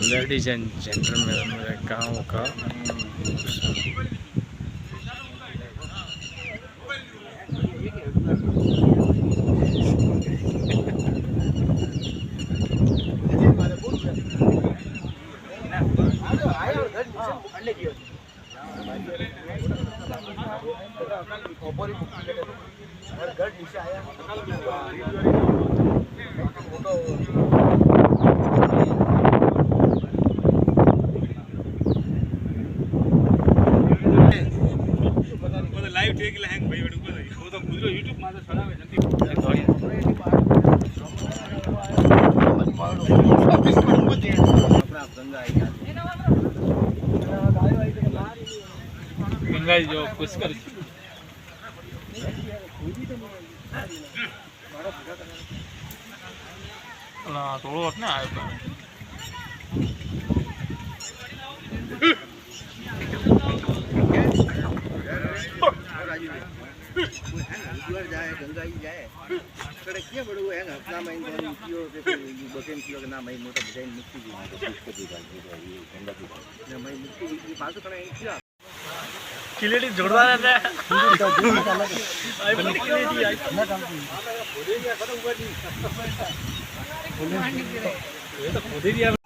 ladies and gentleman मेरे गांव का लाइव टेक लहंग भाई ऊपर वो तो गुजरो YouTube માં તો ચડાવે નથી ગંગા જો પુષ્કર ના થોડો વખત ના આવ્યો जाए गंगा ही जाए कड़े क्या बड़ो है ना अपना माइन तो कियो के बकेन किलो के ना माइन मोटा डिजाइन मुक्ति जी इसको दी बात ये गंगा की ना माइन मुक्ति की बात करे क्या किलेटी जोड़वा रहता है आई बोल किलेटी आई ना काम की ये तो खुद ही दिया